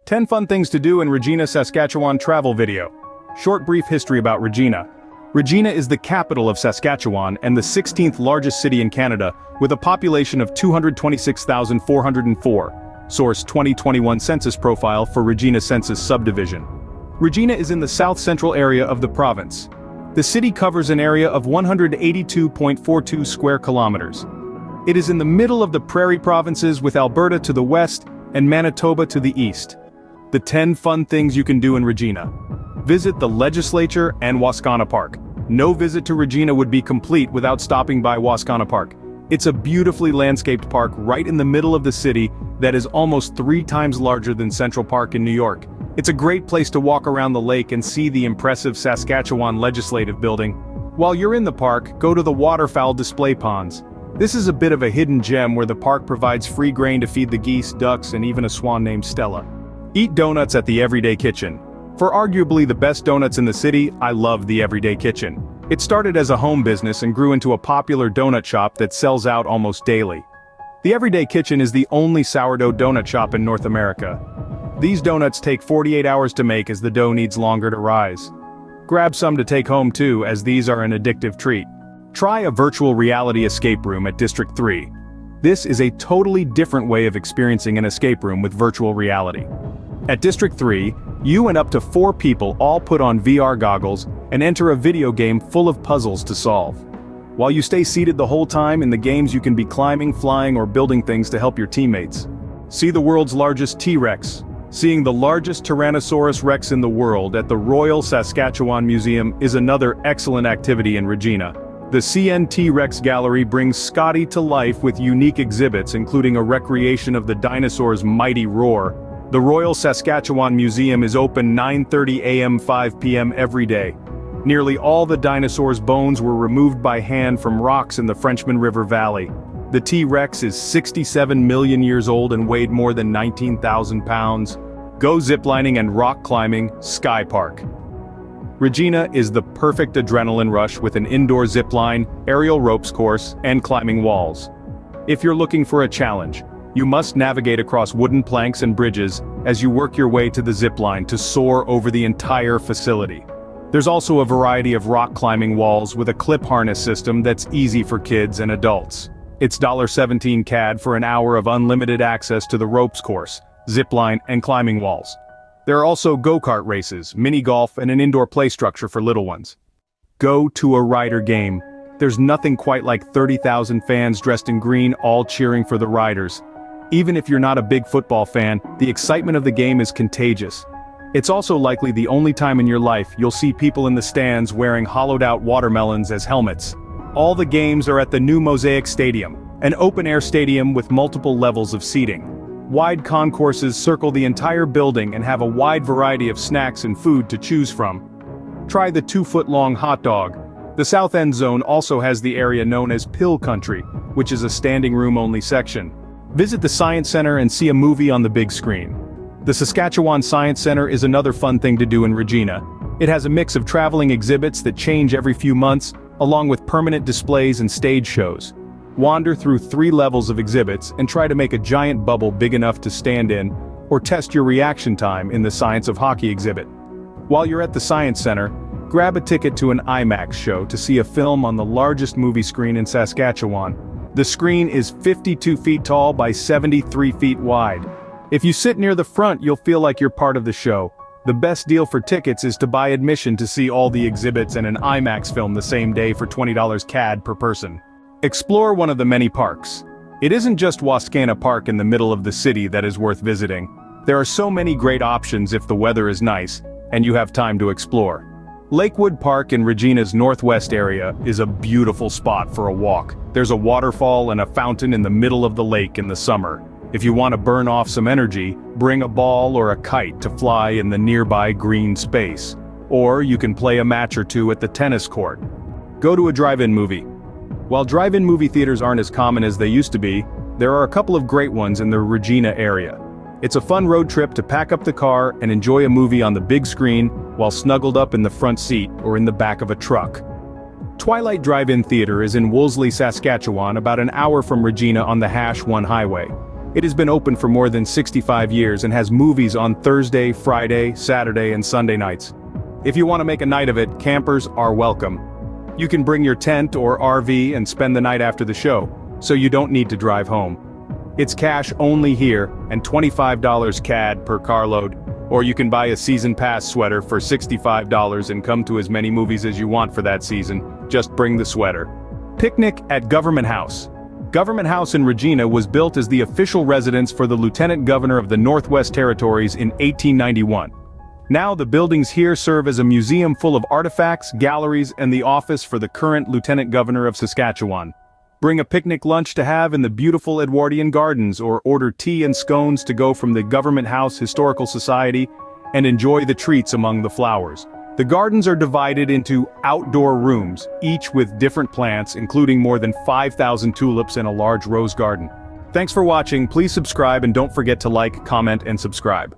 10 fun things to do in Regina, Saskatchewan travel video. Short brief history about Regina. Regina is the capital of Saskatchewan and the 16th largest city in Canada, with a population of 226,404. Source 2021 census profile for Regina Census Subdivision. Regina is in the south-central area of the province. The city covers an area of 182.42 square kilometers. It is in the middle of the Prairie provinces, with Alberta to the west and Manitoba to the east. The 10 fun things you can do in Regina. Visit the Legislature and Wascana Park. No visit to Regina would be complete without stopping by Wascana Park. It's a beautifully landscaped park right in the middle of the city that is almost 3 times larger than Central Park in New York. It's a great place to walk around the lake and see the impressive Saskatchewan Legislative Building. While you're in the park, go to the waterfowl display ponds. This is a bit of a hidden gem where the park provides free grain to feed the geese, ducks, and even a swan named Stella. Eat donuts at the Everyday Kitchen. For arguably the best donuts in the city, I love the Everyday Kitchen. It started as a home business and grew into a popular donut shop that sells out almost daily. The Everyday Kitchen is the only sourdough donut shop in North America. These donuts take 48 hours to make as the dough needs longer to rise. Grab some to take home too, as these are an addictive treat. Try a virtual reality escape room at District 3. This is a totally different way of experiencing an escape room with virtual reality. At District 3, you and up to 4 people all put on VR goggles and enter a video game full of puzzles to solve. While you stay seated the whole time, in the games you can be climbing, flying, or building things to help your teammates. See the world's largest T.rex. Seeing the largest Tyrannosaurus Rex in the world at the Royal Saskatchewan Museum is another excellent activity in Regina. The T.rex Gallery brings Scotty to life with unique exhibits, including a recreation of the dinosaur's mighty roar. The Royal Saskatchewan Museum is open 9:30 a.m. 5 p.m. every day. Nearly all the dinosaurs' bones were removed by hand from rocks in the Frenchman River Valley. The T.rex is 67 million years old and weighed more than 19,000 pounds. Go ziplining and rock climbing, Sky Park. Regina is the perfect adrenaline rush with an indoor zipline, aerial ropes course, and climbing walls. If you're looking for a challenge, you must navigate across wooden planks and bridges as you work your way to the zipline to soar over the entire facility. There's also a variety of rock climbing walls with a clip harness system that's easy for kids and adults. It's $17 CAD for an hour of unlimited access to the ropes course, zipline, and climbing walls. There are also go-kart races, mini-golf, and an indoor play structure for little ones. Go to a rider game. There's nothing quite like 30,000 fans dressed in green all cheering for the riders. Even if you're not a big football fan, the excitement of the game is contagious. It's also likely the only time in your life you'll see people in the stands wearing hollowed-out watermelons as helmets. All the games are at the new Mosaic Stadium, an open-air stadium with multiple levels of seating. Wide concourses circle the entire building and have a wide variety of snacks and food to choose from. Try the 2-foot-long hot dog. The South End Zone also has the area known as Pill Country, which is a standing room-only section. Visit the Science Center and see a movie on the big screen. The Saskatchewan Science Center is another fun thing to do in Regina. It has a mix of traveling exhibits that change every few months, along with permanent displays and stage shows. Wander through 3 levels of exhibits and try to make a giant bubble big enough to stand in, or test your reaction time in the Science of Hockey exhibit. While you're at the Science Center, grab a ticket to an IMAX show to see a film on the largest movie screen in Saskatchewan. The screen is 52 feet tall by 73 feet wide. If you sit near the front, you'll feel like you're part of the show. The best deal for tickets is to buy admission to see all the exhibits and an IMAX film the same day for $20 CAD per person. Explore one of the many parks. It isn't just Wascana Park in the middle of the city that is worth visiting. There are so many great options if the weather is nice, and you have time to explore. Lakewood Park in Regina's northwest area is a beautiful spot for a walk. There's a waterfall and a fountain in the middle of the lake in the summer. If you want to burn off some energy, bring a ball or a kite to fly in the nearby green space. Or you can play a match or two at the tennis court. Go to a drive-in movie. While drive-in movie theaters aren't as common as they used to be, there are a couple of great ones in the Regina area. It's a fun road trip to pack up the car and enjoy a movie on the big screen while snuggled up in the front seat or in the back of a truck. Twilight Drive-In Theater is in Wolseley, Saskatchewan, about an hour from Regina on the Hash 1 highway. It has been open for more than 65 years and has movies on Thursday, Friday, Saturday, and Sunday nights. If you want to make a night of it, campers are welcome. You can bring your tent or RV and spend the night after the show, so you don't need to drive home. It's cash only here, and $25 CAD per carload, or you can buy a season pass sweater for $65 and come to as many movies as you want for that season. Just bring the sweater. Picnic at Government House. Government House in Regina was built as the official residence for the Lieutenant Governor of the Northwest Territories in 1891. Now the buildings here serve as a museum full of artifacts, galleries, and the office for the current Lieutenant Governor of Saskatchewan. Bring a picnic lunch to have in the beautiful Edwardian Gardens, or order tea and scones to go from the Government House Historical Society, and enjoy the treats among the flowers. The gardens are divided into outdoor rooms, each with different plants, including more than 5,000 tulips and a large rose garden. Thanks for watching. Please subscribe and don't forget to like, comment, and subscribe.